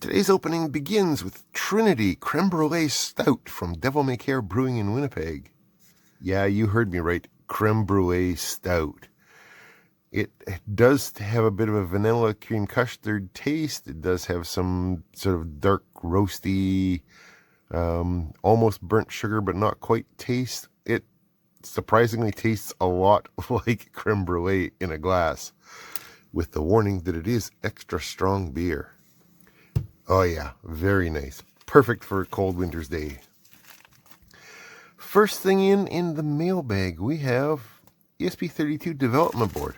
Today's opening begins with Trinity Creme Brulee Stout from Devil May Care Brewing in Winnipeg. Yeah, you heard me right, Creme Brulee Stout. It does have a bit of a vanilla cream custard taste. It does have some sort of dark, roasty, almost burnt sugar, but not quite taste. It surprisingly tastes a lot like creme brulee in a glass, with the warning that it is extra strong beer. Oh yeah, very nice. Perfect for a cold winter's day. First thing in the mailbag, we have ESP32 development board.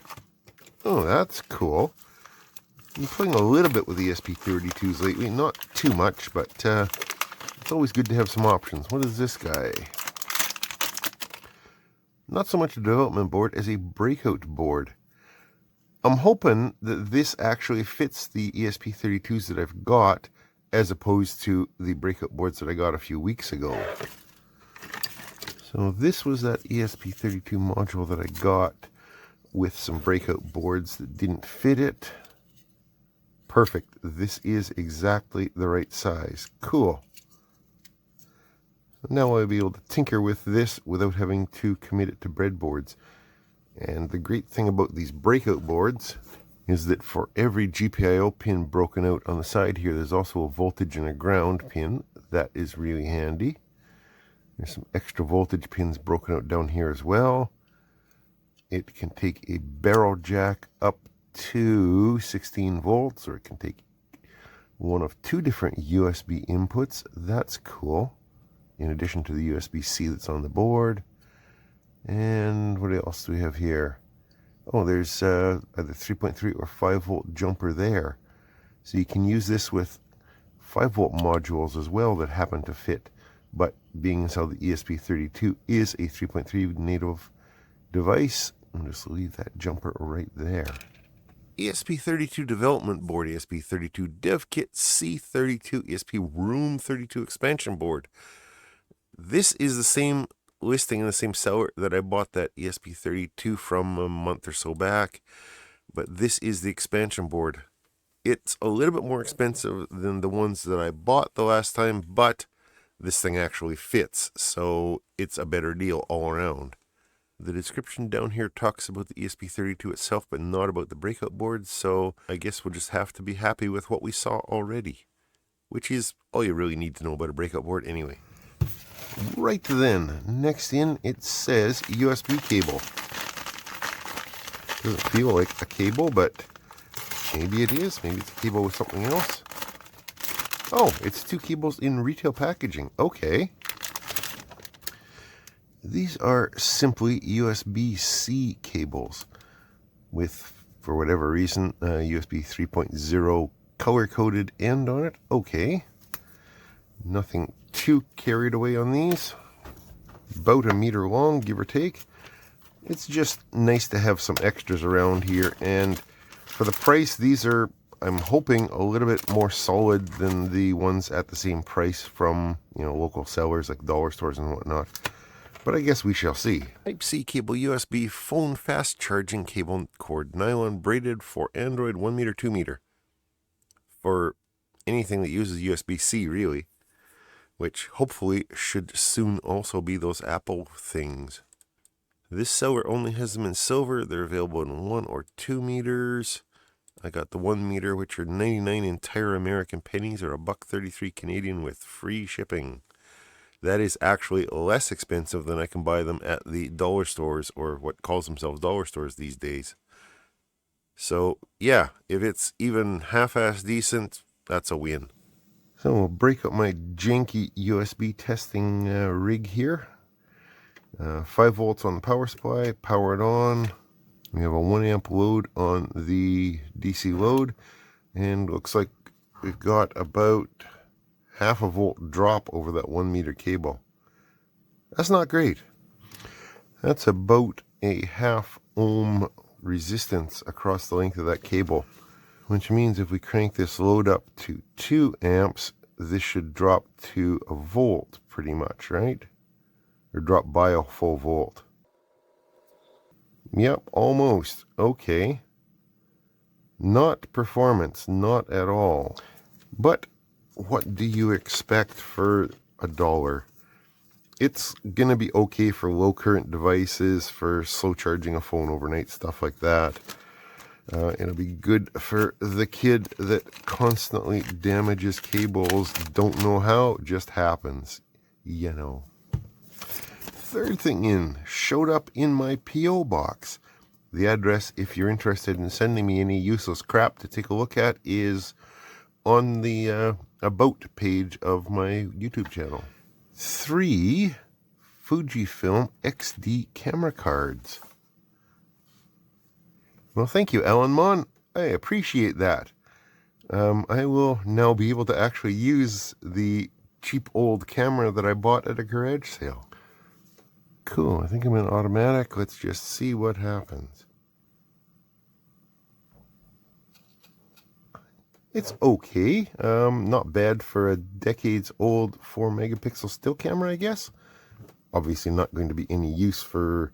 Oh, that's cool. I'm playing a little bit with ESP32s lately. Not too much, but it's always good to have some options. What is this guy? Not so much a development board as a breakout board. I'm hoping that this actually fits the ESP32s that I've got, as opposed to the breakout boards that I got a few weeks ago. So this was that ESP32 module that I got with some breakout boards that didn't fit it. Perfect. This is exactly the right size. Cool. Now I'll be able to tinker with this without having to commit it to breadboards. And the great thing about these breakout boards is that for every GPIO pin broken out on the side here, there's also a voltage and a ground pin. That is really handy. There's some extra voltage pins broken out down here as well. It can take a barrel jack up to 16 volts, or it can take one of two different USB inputs. That's cool. In addition to the USB-C that's on the board. And what else do we have here? Oh, there's either 3.3 or 5 volt jumper there. So you can use this with 5 volt modules as well that happen to fit. But being as how the ESP32 is a 3.3 native device, I'll just leave that jumper right there. ESP32 development board, ESP32 Dev Kit C32, ESP Room 32 expansion board. This is the same listing in the same seller that I bought that ESP32 from a month or so back, but this is the expansion board. It's a little bit more expensive than the ones that I bought the last time, but this thing actually fits, so it's a better deal all around. The description down here talks about the ESP32 itself, but not about the breakout boards, so I guess we'll just have to be happy with what we saw already, which is all you really need to know about a breakout board anyway. Right then, next in, it says USB cable. Doesn't feel like a cable, but maybe it is. Maybe it's a cable with something else. Oh, it's two cables in retail packaging. Okay. These are simply USB-C cables with, for whatever reason, USB 3.0 color-coded end on it. Okay. Nothing too carried away on these. About a meter long, give or take. It's just nice to have some extras around here, and for the price, these are, I'm hoping, a little bit more solid than the ones at the same price from, local sellers like dollar stores and whatnot. But I guess we shall see. Type-C cable USB phone fast charging cable cord, nylon braided for Android 1 meter, 2 meter. For anything that uses USB-C, really. Which hopefully should soon also be those Apple things. This seller only has them in silver. They're available in 1 or 2 meters. I got the 1 meter, which are 99 entire American pennies, or $1.33 Canadian with free shipping. That is actually less expensive than I can buy them at the dollar stores, or what calls themselves dollar stores these days. So yeah, if it's even half-ass decent, that's a win. So we'll break up my janky USB testing rig here. 5 volts on the power supply, power it on. We have a 1 amp load on the DC load, and looks like we've got about half a volt drop over that 1 meter cable. That's not great. That's about a half ohm resistance across the length of that cable. Which means if we crank this load up to 2 amps, this should drop to a volt pretty much, right? Or drop by a full volt. Yep, almost. Okay. Not performance, not at all. But what do you expect for $1? It's going to be okay for low current devices, for slow charging a phone overnight, stuff like that. It'll be good for the kid that constantly damages cables, don't know how, it just happens, you know. Third thing in, showed up in my P.O. box. The address, if you're interested in sending me any useless crap to take a look at, is on the About page of my YouTube channel. 3 Fujifilm XD camera cards. Well, thank you, Alan Mon. I appreciate that. I will now be able to actually use the cheap old camera that I bought at a garage sale. Cool, I think I'm in automatic. Let's just see what happens. It's okay. Not bad for a decades old 4 megapixel still camera, I guess. Obviously not going to be any use for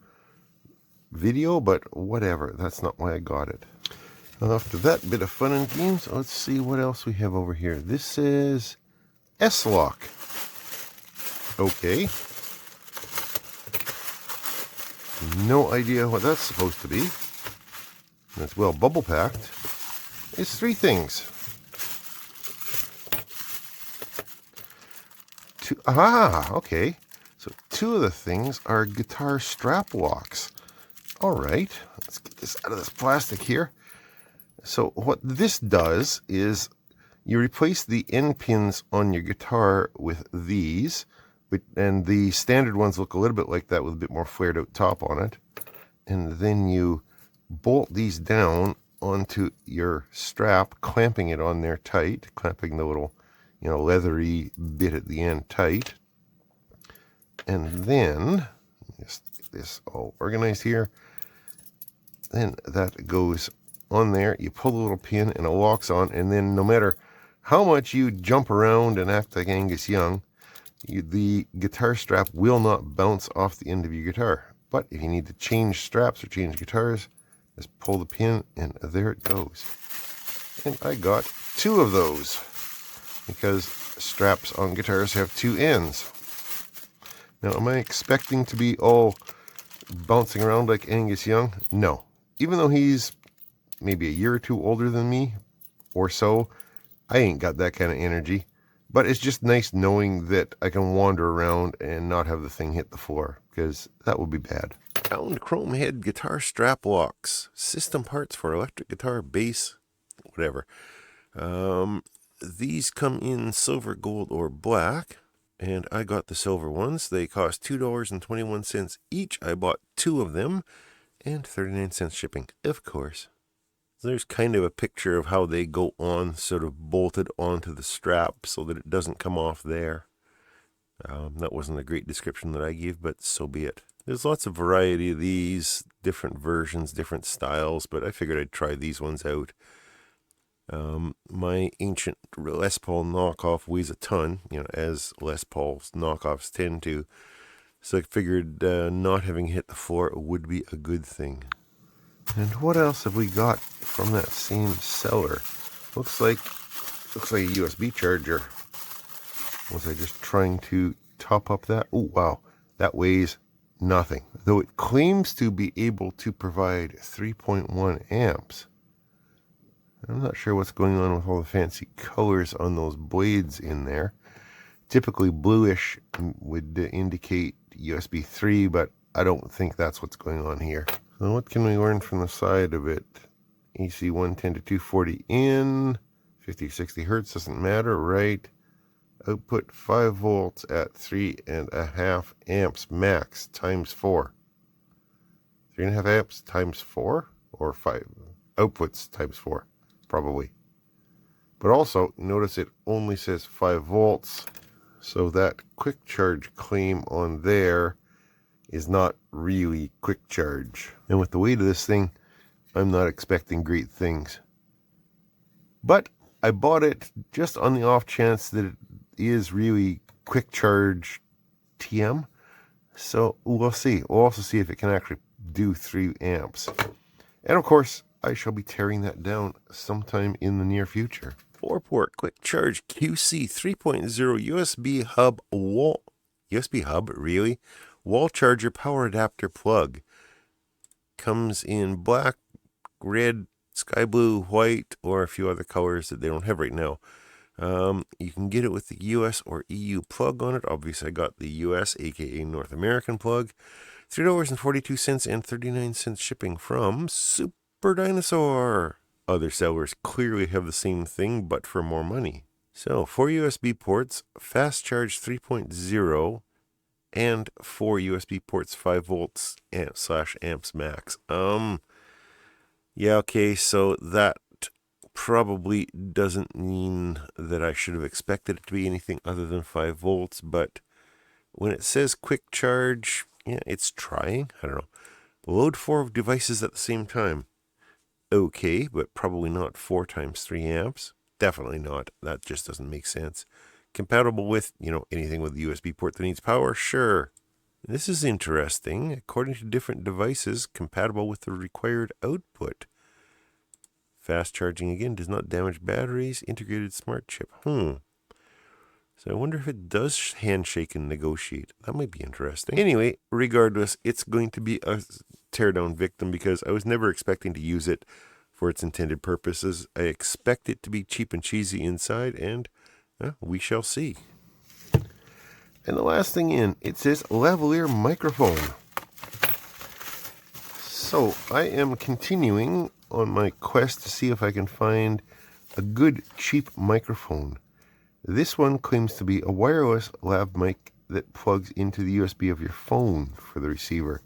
video, but whatever. That's not why I got it. Well, after that bit of fun and games, let's see what else we have over here. This is S-Lock. Okay. No idea what that's supposed to be. It's well bubble packed. It's 3 things. Okay. So 2 of the things are guitar strap locks. All right, let's get this out of this plastic here. So what this does is you replace the end pins on your guitar with these, and the standard ones look a little bit like that with a bit more flared out top on it. And then you bolt these down onto your strap, clamping it on there tight, clamping the little, leathery bit at the end tight. And then, just get this all organized here. Then that goes on there. You pull the little pin and it locks on. And then no matter how much you jump around and act like Angus Young, the guitar strap will not bounce off the end of your guitar. But if you need to change straps or change guitars, just pull the pin and there it goes. And I got 2 of those because straps on guitars have 2 ends. Now, am I expecting to be all bouncing around like Angus Young? No. Even though he's maybe a year or 2 older than me or so, I ain't got that kind of energy. But it's just nice knowing that I can wander around and not have the thing hit the floor, because that would be bad. Round chrome head guitar strap locks. System parts for electric guitar, bass, whatever. These come in silver, gold, or black. And I got the silver ones. They cost $2.21 each. I bought 2 of them. And 39 cents shipping, of course. There's kind of a picture of how they go on, sort of bolted onto the strap so that it doesn't come off there. That wasn't a great description that I gave, but so be it. There's lots of variety of these, different versions, different styles, but I figured I'd try these ones out. My ancient Les Paul knockoff weighs a ton, as Les Paul's knockoffs tend to. So I figured not having hit the floor would be a good thing. And what else have we got from that same seller? Looks like a USB charger. Was I just trying to top up that? Oh, wow. That weighs nothing. Though it claims to be able to provide 3.1 amps. I'm not sure what's going on with all the fancy colors on those blades in there. Typically bluish would indicate USB 3, but I don't think that's what's going on here. So what can we learn from the side of it? AC 110 to 240 in, 50 60 hertz, doesn't matter, right? Output 5 volts at 3.5 amps max times 4. 3.5 amps times 4 or 5 outputs times 4, probably. But also notice it only says 5 volts. So that quick charge claim on there is not really quick charge. And with the weight of this thing, I'm not expecting great things. But I bought it just on the off chance that it is really quick charge TM. So we'll see. We'll also see if it can actually do 3 amps. And of course, I shall be tearing that down sometime in the near future. 4-port quick charge QC 3.0 USB hub, really? Wall charger power adapter plug. Comes in black, red, sky blue, white, or a few other colors that they don't have right now. You can get it with the US or EU plug on it. Obviously, I got the US, aka North American plug. $3.42 and 39 cents shipping from Super Dinosaur. Other sellers clearly have the same thing, but for more money. So, 4 USB ports, fast charge 3.0, and 4 USB ports, 5 volts / amps max. Yeah, okay, so that probably doesn't mean that I should have expected it to be anything other than 5 volts, but when it says quick charge, yeah, it's trying. I don't know. Load 4 devices at the same time. Okay, but probably not 4 times 3 amps. Definitely not. That just doesn't make sense. Compatible with, anything with a USB port that needs power? Sure. This is interesting. According to different devices, compatible with the required output. Fast charging again does not damage batteries. Integrated smart chip. So I wonder if it does handshake and negotiate. That might be interesting. Anyway, regardless, it's going to be a teardown victim because I was never expecting to use it for its intended purposes. I expect it to be cheap and cheesy inside, and we shall see. And the last thing in, it says lavalier microphone. So I am continuing on my quest to see if I can find a good cheap microphone. This one claims to be a wireless lav mic that plugs into the USB of your phone for the receiver.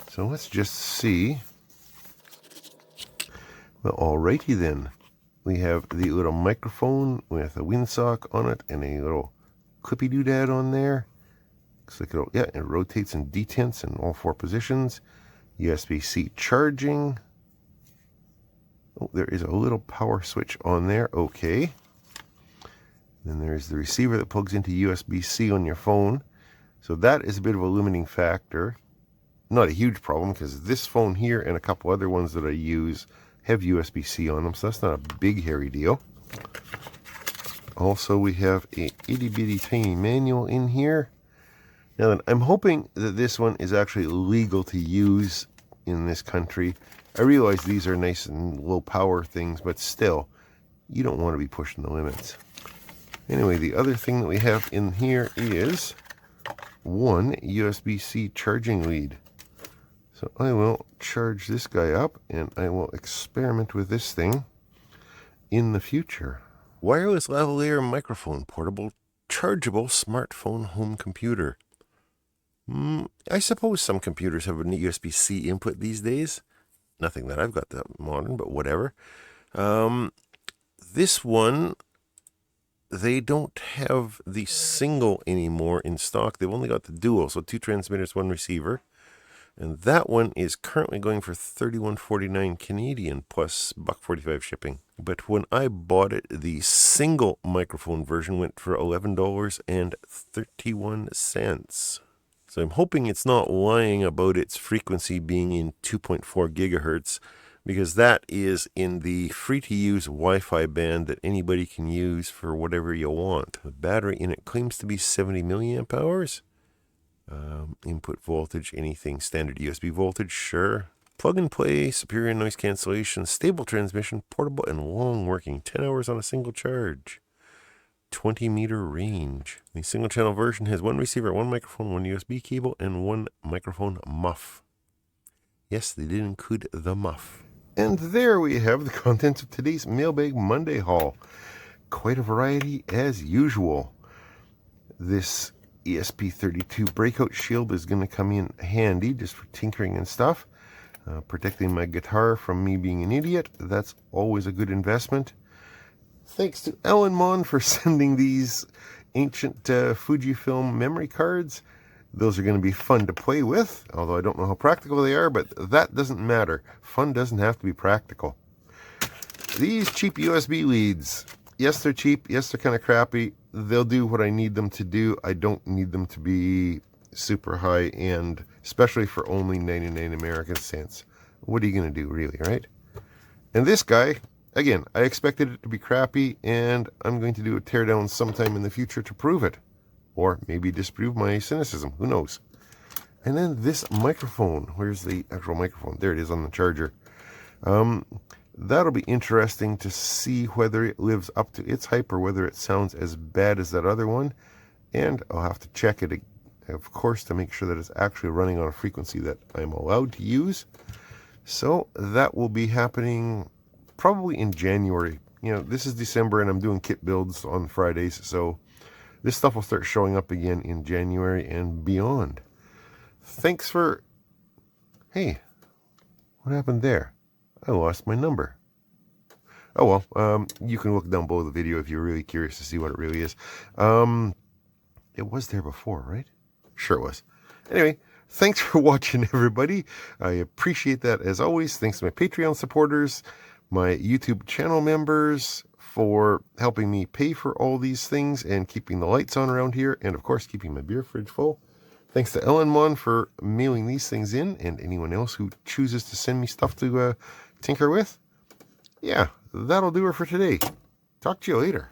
So let's just see. Well, alrighty then. We have the little microphone with a windsock on it and a little clippy doodad on there. Looks like it rotates and detents in all 4 positions. USB-C charging. Oh, there is a little power switch on there. Okay. Then there's the receiver that plugs into USB-C on your phone. So that is a bit of a limiting factor. Not a huge problem because this phone here and a couple other ones that I use have USB-C on them. So that's not a big hairy deal. Also, we have a itty bitty tiny manual in here. Now then, I'm hoping that this one is actually legal to use in this country. I realize these are nice and low power things, but still, you don't want to be pushing the limits. Anyway, the other thing that we have in here is one USB-C charging lead. So I will charge this guy up and I will experiment with this thing in the future. Wireless lavalier microphone, portable, chargeable smartphone home computer. I suppose some computers have an USB-C input these days. Nothing that I've got that modern, but whatever. This one, they don't have the single anymore in stock. They've only got the dual, so 2 transmitters, 1 receiver. And that one is currently going for $31.49 Canadian plus $1.45 shipping. But when I bought it, the single microphone version went for $11.31. So I'm hoping it's not lying about its frequency being in 2.4 gigahertz, because that is in the free-to-use Wi-Fi band that anybody can use for whatever you want. The battery in it claims to be 70 milliamp hours. Input voltage, anything standard USB voltage, sure. Plug and play, superior noise cancellation, stable transmission, portable and long working, 10 hours on a single charge. 20-meter range. The single channel version has 1 receiver, 1 microphone, 1 USB cable, and 1 microphone muff. Yes, they did include the muff. And there we have the contents of today's Mailbag Monday haul. Quite a variety as usual. This ESP32 breakout shield is going to come in handy just for tinkering and stuff. Protecting my guitar from me being an idiot. That's always a good investment. Thanks to Alan Mon for sending these ancient Fujifilm memory cards. Those are going to be fun to play with, although I don't know how practical they are, but that doesn't matter. Fun doesn't have to be practical. These cheap USB leads. Yes, they're cheap. Yes, they're kind of crappy. They'll do what I need them to do. I don't need them to be super high end, especially for only 99 American cents. What are you going to do, really, right? And this guy Again, I expected it to be crappy, and I'm going to do a teardown sometime in the future to prove it. Or maybe disprove my cynicism. Who knows? And then this microphone. Where's the actual microphone? There it is on the charger. That'll be interesting to see whether it lives up to its hype or whether it sounds as bad as that other one. And I'll have to check it, of course, to make sure that it's actually running on a frequency that I'm allowed to use. So that will be happening probably in January. You know, this is December and I'm doing kit builds on Fridays, so this stuff will start showing up again in January and beyond. Thanks for... Hey, what happened there? I lost my number. Oh well, you can look down below the video if you're really curious to see what it really is. It was there before, right? Sure it was. Anyway, thanks for watching, everybody. I appreciate that as always. Thanks to my Patreon supporters, my YouTube channel members for helping me pay for all these things and keeping the lights on around here, and of course keeping my beer fridge full. Thanks to Ellenmon for mailing these things in, and anyone else who chooses to send me stuff to tinker with. Yeah, that'll do it for today. Talk to you later.